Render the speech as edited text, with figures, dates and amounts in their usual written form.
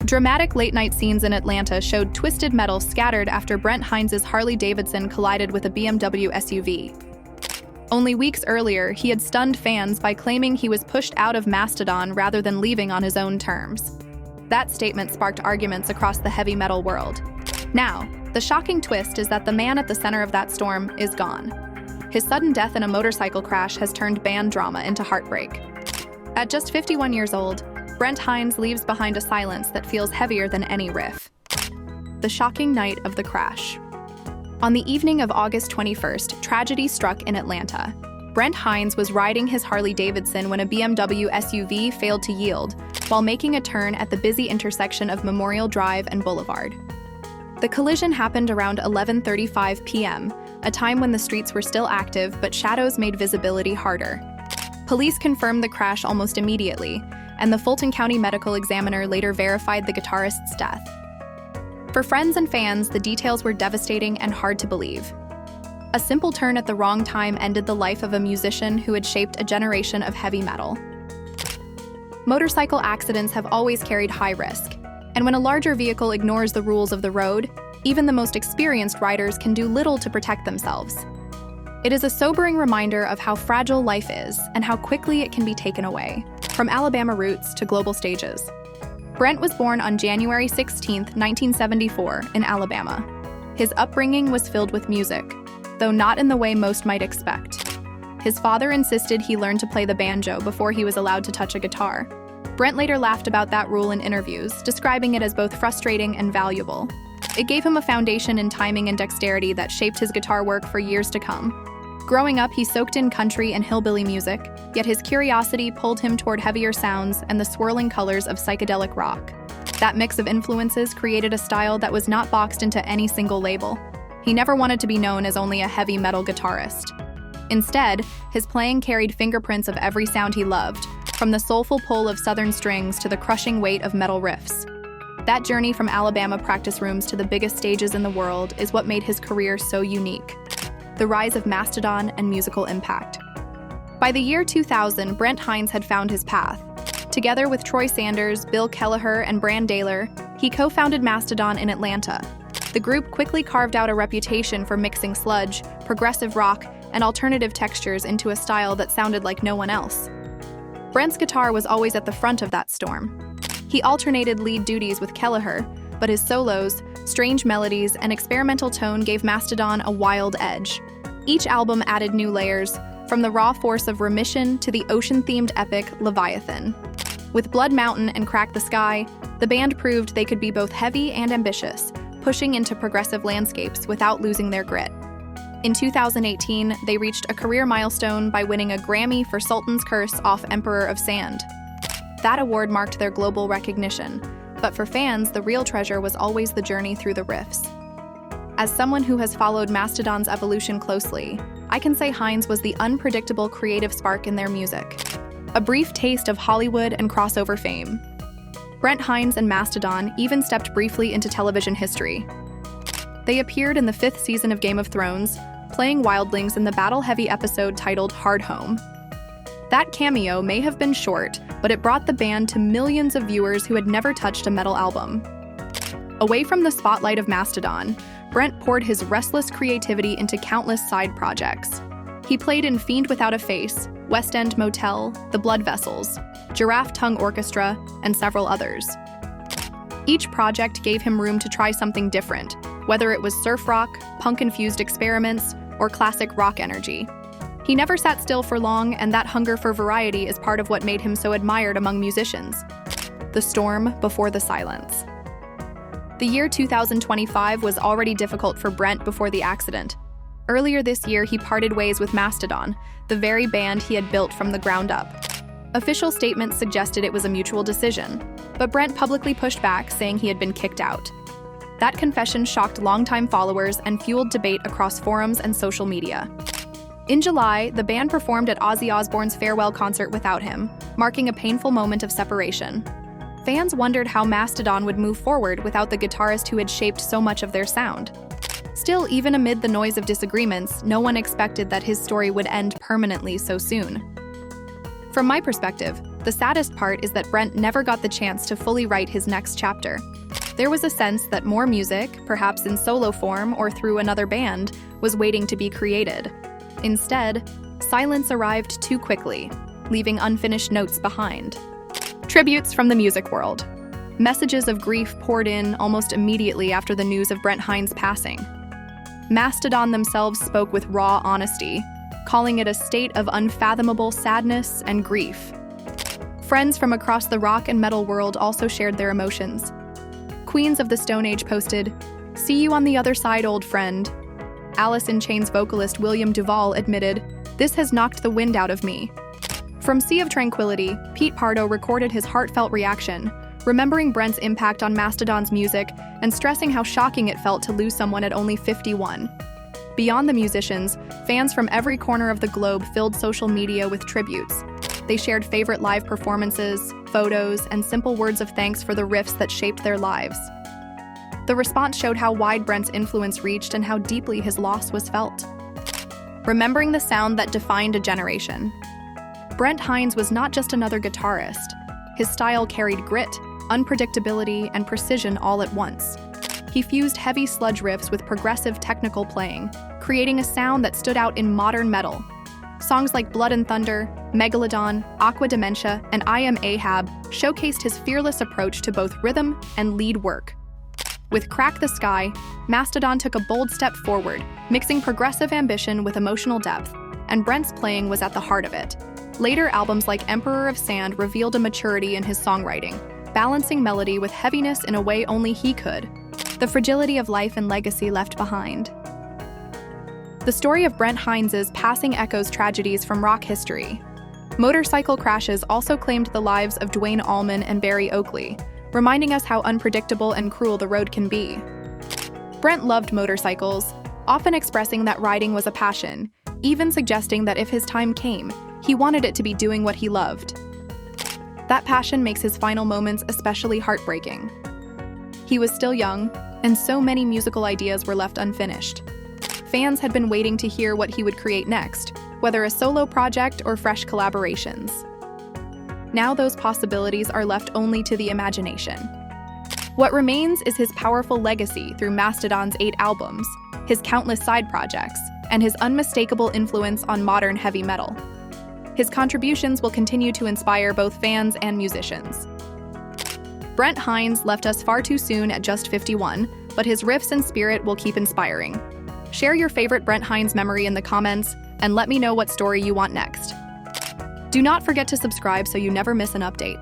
Dramatic late-night scenes in Atlanta showed twisted metal scattered after Brent Hinds' Harley-Davidson collided with a BMW SUV. Only weeks earlier, he had stunned fans by claiming he was pushed out of Mastodon rather than leaving on his own terms. That statement sparked arguments across the heavy metal world. Now, the shocking twist is that the man at the center of that storm is gone. His sudden death in a motorcycle crash has turned band drama into heartbreak. At just 51 years old, Brent Hinds leaves behind a silence that feels heavier than any riff. The shocking night of the crash. On the evening of August 21st, tragedy struck in Atlanta. Brent Hinds was riding his Harley-Davidson when a BMW SUV failed to yield while making a turn at the busy intersection of Memorial Drive and Boulevard. The collision happened around 11:35 p.m., a time when the streets were still active but shadows made visibility harder. Police confirmed the crash almost immediately, and the Fulton County Medical Examiner later verified the guitarist's death. For friends and fans, the details were devastating and hard to believe. A simple turn at the wrong time ended the life of a musician who had shaped a generation of heavy metal. Motorcycle accidents have always carried high risk, and when a larger vehicle ignores the rules of the road, even the most experienced riders can do little to protect themselves. It is a sobering reminder of how fragile life is and how quickly it can be taken away, from Alabama roots to global stages. Brent was born on January 16, 1974, in Alabama. His upbringing was filled with music, though not in the way most might expect. His father insisted he learn to play the banjo before he was allowed to touch a guitar. Brent later laughed about that rule in interviews, describing it as both frustrating and valuable. It gave him a foundation in timing and dexterity that shaped his guitar work for years to come. Growing up, he soaked in country and hillbilly music, yet his curiosity pulled him toward heavier sounds and the swirling colors of psychedelic rock. That mix of influences created a style that was not boxed into any single label. He never wanted to be known as only a heavy metal guitarist. Instead, his playing carried fingerprints of every sound he loved, from the soulful pull of southern strings to the crushing weight of metal riffs. That journey from Alabama practice rooms to the biggest stages in the world is what made his career so unique. The rise of Mastodon and musical impact. By the year 2000, Brent Hinds had found his path. Together with Troy Sanders, Bill Kelleher, and Bran Daylor, he co-founded Mastodon in Atlanta. The group quickly carved out a reputation for mixing sludge, progressive rock, and alternative textures into a style that sounded like no one else. Brent's guitar was always at the front of that storm. He alternated lead duties with Kelleher, but his solos, strange melodies, and experimental tone gave Mastodon a wild edge. Each album added new layers, from the raw force of Remission to the ocean-themed epic Leviathan. With Blood Mountain and Crack the Skye, the band proved they could be both heavy and ambitious, pushing into progressive landscapes without losing their grit. In 2018, they reached a career milestone by winning a Grammy for Sultan's Curse off Emperor of Sand. That award marked their global recognition, but for fans, the real treasure was always the journey through the riffs. As someone who has followed Mastodon's evolution closely, I can say Hinds was the unpredictable creative spark in their music. A brief taste of Hollywood and crossover fame. Brent Hinds and Mastodon even stepped briefly into television history. They appeared in the 5th season of Game of Thrones, playing wildlings in the battle-heavy episode titled Hard Home. That cameo may have been short, but it brought the band to millions of viewers who had never touched a metal album. Away from the spotlight of Mastodon, Brent poured his restless creativity into countless side projects. He played in Fiend Without a Face, West End Motel, The Blood Vessels, Giraffe Tongue Orchestra, and several others. Each project gave him room to try something different, whether it was surf rock, punk-infused experiments, or classic rock energy. He never sat still for long, and that hunger for variety is part of what made him so admired among musicians. The storm before the silence. The year 2025 was already difficult for Brent before the accident. Earlier this year, he parted ways with Mastodon, the very band he had built from the ground up. Official statements suggested it was a mutual decision, but Brent publicly pushed back, saying he had been kicked out. That confession shocked longtime followers and fueled debate across forums and social media. In July, the band performed at Ozzy Osbourne's farewell concert without him, marking a painful moment of separation. Fans wondered how Mastodon would move forward without the guitarist who had shaped so much of their sound. Still, even amid the noise of disagreements, no one expected that his story would end permanently so soon. From my perspective, The saddest part is that Brent never got the chance to fully write his next chapter. There was a sense that more music, perhaps in solo form or through another band, was waiting to be created. Instead, silence arrived too quickly, leaving unfinished notes behind. Tributes from the music world. Messages of grief poured in almost immediately after the news of Brent Hinds' passing. Mastodon themselves spoke with raw honesty, calling it a state of unfathomable sadness and grief. Friends from across the rock and metal world also shared their emotions. Queens of the Stone Age posted, "See you on the other side, old friend." Alice in Chains vocalist William Duvall admitted, "This has knocked the wind out of me." From Sea of Tranquility, Pete Pardo recorded his heartfelt reaction, remembering Brent's impact on Mastodon's music and stressing how shocking it felt to lose someone at only 51. Beyond the musicians, fans from every corner of the globe filled social media with tributes. They shared favorite live performances, photos, and simple words of thanks for the riffs that shaped their lives. The response showed how wide Brent's influence reached and how deeply his loss was felt. Remembering the sound that defined a generation. Brent Hinds was not just another guitarist. His style carried grit, unpredictability, and precision all at once. He fused heavy sludge riffs with progressive technical playing, creating a sound that stood out in modern metal. Songs like Blood and Thunder, Megalodon, Aqua Dementia, and I Am Ahab showcased his fearless approach to both rhythm and lead work. With Crack the Skye, Mastodon took a bold step forward, mixing progressive ambition with emotional depth, and Brent's playing was at the heart of it. Later albums like Emperor of Sand revealed a maturity in his songwriting, balancing melody with heaviness in a way only he could. The fragility of life and legacy left behind. The story of Brent Hinds' passing echoes tragedies from rock history. Motorcycle crashes also claimed the lives of Duane Allman and Barry Oakley, reminding us how unpredictable and cruel the road can be. Brent loved motorcycles, often expressing that riding was a passion, even suggesting that if his time came, he wanted it to be doing what he loved. That passion makes his final moments especially heartbreaking. He was still young, and so many musical ideas were left unfinished. Fans had been waiting to hear what he would create next, whether a solo project or fresh collaborations. Now those possibilities are left only to the imagination. What remains is his powerful legacy through Mastodon's 8 albums, his countless side projects, and his unmistakable influence on modern heavy metal. His contributions will continue to inspire both fans and musicians. Brent Hinds left us far too soon at just 51, but his riffs and spirit will keep inspiring. Share your favorite Brent Hinds memory in the comments, and let me know what story you want next. Do not forget to subscribe so you never miss an update.